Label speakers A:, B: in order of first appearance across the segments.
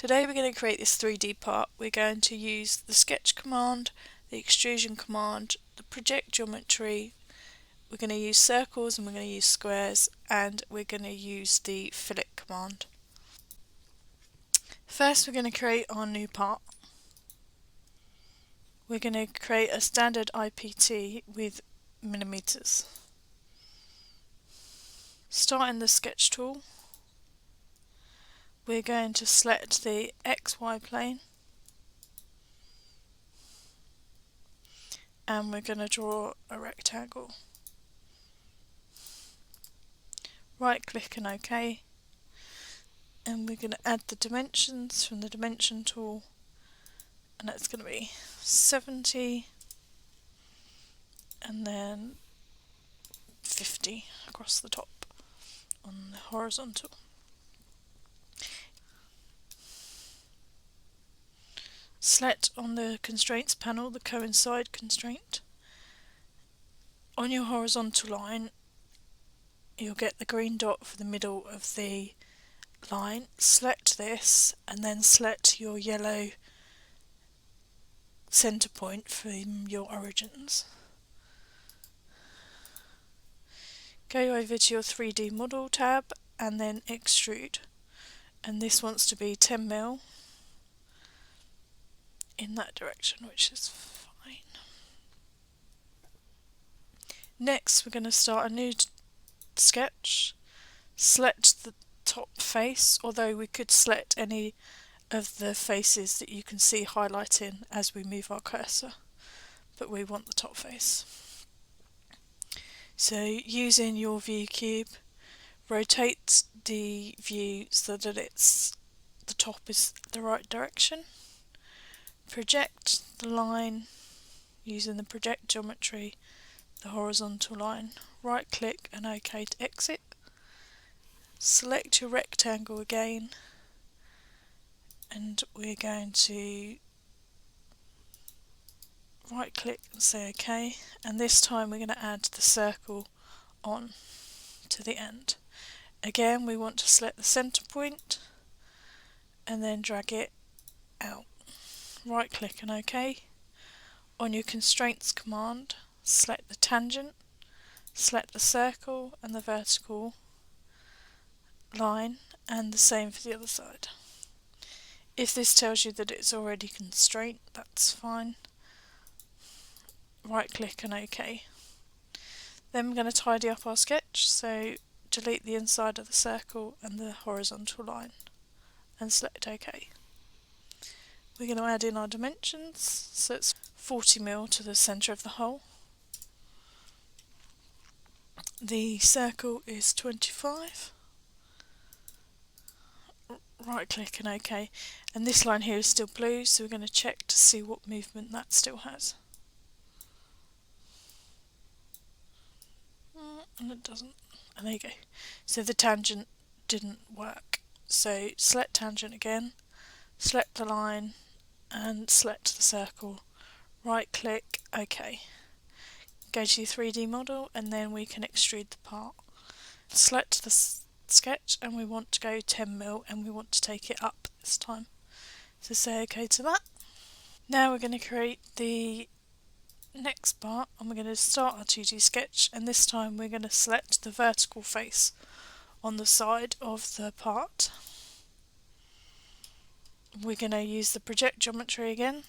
A: Today we're going to create this 3D part. We're going to use the sketch command, the extrusion command, the project geometry, we're going to use circles and we're going to use squares, and we're going to use the fillet command. First we're going to create our new part. We're going to create a standard IPT with millimeters. Starting the sketch tool, we're going to select the XY plane and we're going to draw a rectangle. Right click and OK, and we're going to add the dimensions from the dimension tool, and that's going to be 70 and then 50 across the top on the horizontal. Select on the constraints panel the coincide constraint. On your horizontal line you'll get the green dot for the middle of the line. Select this and then select your yellow centre point from your origins. Go over to your 3D model tab and then extrude, and this wants to be 10mm in that direction, which is fine. Next we're going to start a new sketch. Select the top face, although we could select any of the faces that you can see highlighting as we move our cursor, but we want the top face. So using your view cube, rotate the view so that the top is the right direction. Project the line using the project geometry, the horizontal line. Right click and OK to exit. Select your rectangle again, and we're going to right click and say OK, and this time we're going to add the circle on to the end. Again we want to select the centre point and then drag it out. Right click and OK. On your constraints command, select the tangent, select the circle and the vertical line, and the same for the other side. If this tells you that it's already constrained, that's fine. Right click and OK. Then we're going to tidy up our sketch, so delete the inside of the circle and the horizontal line and select OK. We're going to add in our dimensions, so it's 40mm to the centre of the hole. The circle is 25. Right click and OK, and this line here is still blue, so we're going to check to see what movement that still has. And it doesn't, and there you go. So the tangent didn't work. So select tangent again, select the line and select the circle, right click, OK. Go to your 3D model and then we can extrude the part. Select the sketch and we want to go 10mm and we want to take it up this time. So say OK to that. Now we're going to create the next part, and we're going to start our 2D sketch, and this time we're going to select the vertical face on the side of the part. We're going to use the project geometry again,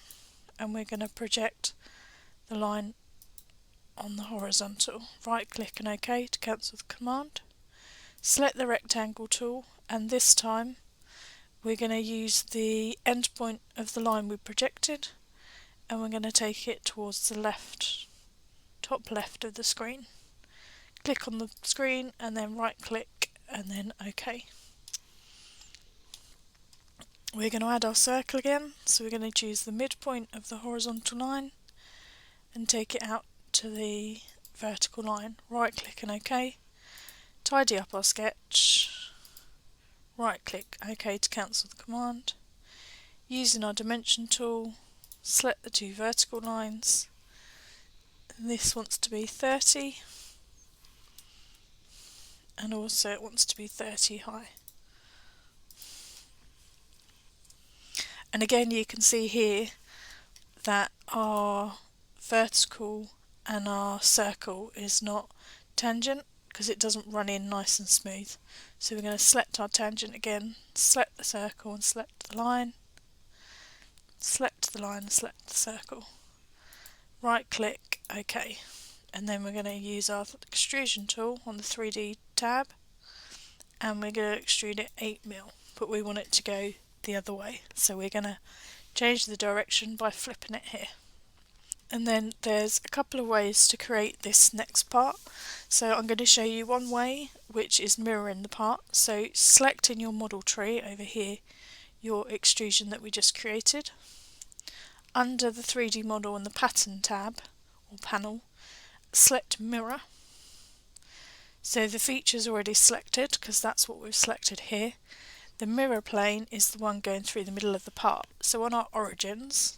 A: and we're going to project the line on the horizontal. Right click and OK to cancel the command. Select the rectangle tool, and this time we're going to use the end point of the line we projected, and we're going to take it towards the left, top left of the screen. Click on the screen and then right click and then OK. We're going to add our circle again, so we're going to choose the midpoint of the horizontal line and take it out to the vertical line. Right click and OK. Tidy up our sketch. Right click OK to cancel the command. Using our dimension tool, select the two vertical lines. This wants to be 30 and also it wants to be 30 high. And again, you can see here that our vertical and our circle is not tangent because it doesn't run in nice and smooth. So we're going to select our tangent again, select the circle and select the line, select the line and select the circle. Right click, OK. And then we're going to use our extrusion tool on the 3D tab, and we're going to extrude it 8mm, but we want it to go the other way. So we're going to change the direction by flipping it here. And then there's a couple of ways to create this next part. So I'm going to show you one way, which is mirroring the part. So select in your model tree over here your extrusion that we just created. Under the 3D model and the pattern tab or panel, select mirror. So the feature's already selected because that's what we've selected here. The mirror plane is the one going through the middle of the part. So on our origins,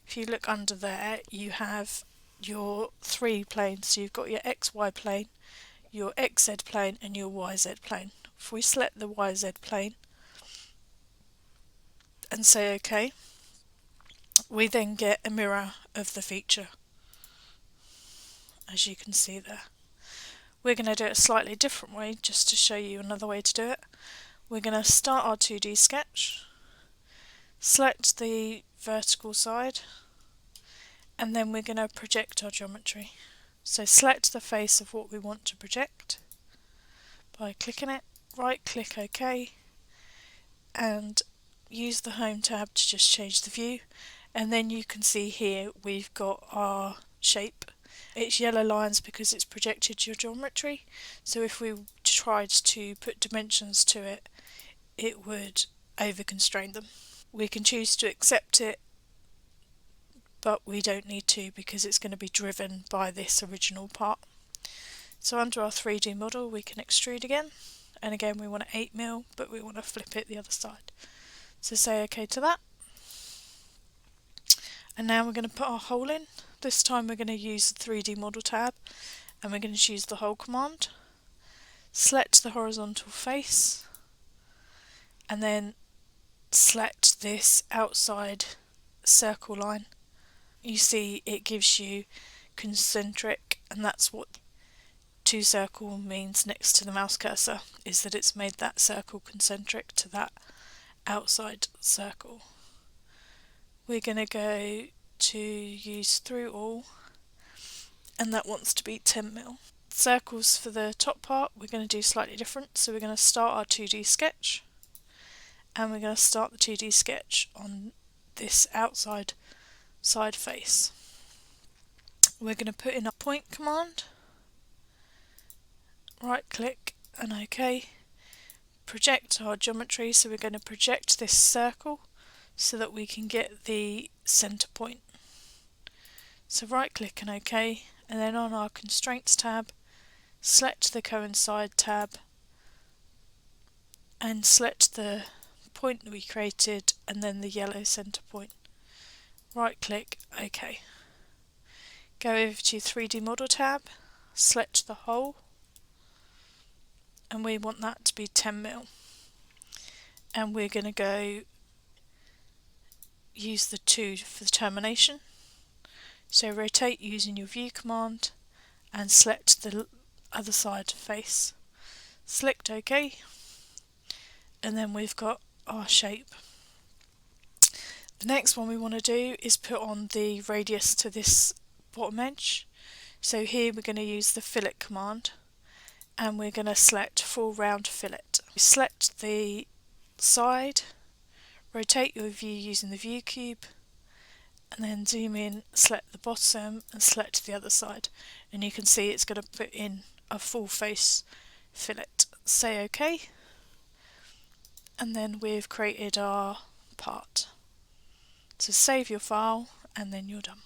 A: if you look under there, you have your 3 planes. So you've got your XY plane, your XZ plane and your YZ plane. If we select the YZ plane and say OK, we then get a mirror of the feature, as you can see there. We're going to do it a slightly different way just to show you another way to do it. We're going to start our 2D sketch, select the vertical side, and then we're going to project our geometry. So select the face of what we want to project by clicking it, right click OK, and use the home tab to just change the view, and then you can see here we've got our shape. It's yellow lines because it's projected your geometry, so if we tried to put dimensions to it, it would over constrain them. We can choose to accept it, but we don't need to because it's going to be driven by this original part. So under our 3D model we can extrude again, and again we want 8mm, but we want to flip it the other side. So say OK to that. And now we're going to put our hole in. This time we're going to use the 3D model tab, and we're going to choose the hole command. Select the horizontal face, and then select this outside circle line. You see it gives you concentric, and that's what 2 circle means next to the mouse cursor, is that it's made that circle concentric to that outside circle. We're going to go to use through all, and that wants to be 10mm. Circles for the top part we're going to do slightly different, so we're going to start our 2D sketch, and we're going to start the 2D sketch on this outside side face. We're going to put in a point command, right click and OK, project our geometry, so we're going to project this circle so that we can get the center point. So right click and OK, and then on our constraints tab, select the coincide tab and select the point that we created and then the yellow center point. Right click, OK. Go over to 3D model tab, select the hole, and we want that to be 10mm. And we're going to go use the 2 for the termination. So rotate using your view command and select the other side face. Select OK, and then we've got our shape. The next one we want to do is put on the radius to this bottom edge. So here we're going to use the fillet command, and we're going to select full round fillet. Select the side, rotate your view using the view cube, and then zoom in, select the bottom and select the other side, and you can see it's going to put in a full face fillet. Say OK, and then we've created our part. So save your file and then you're done.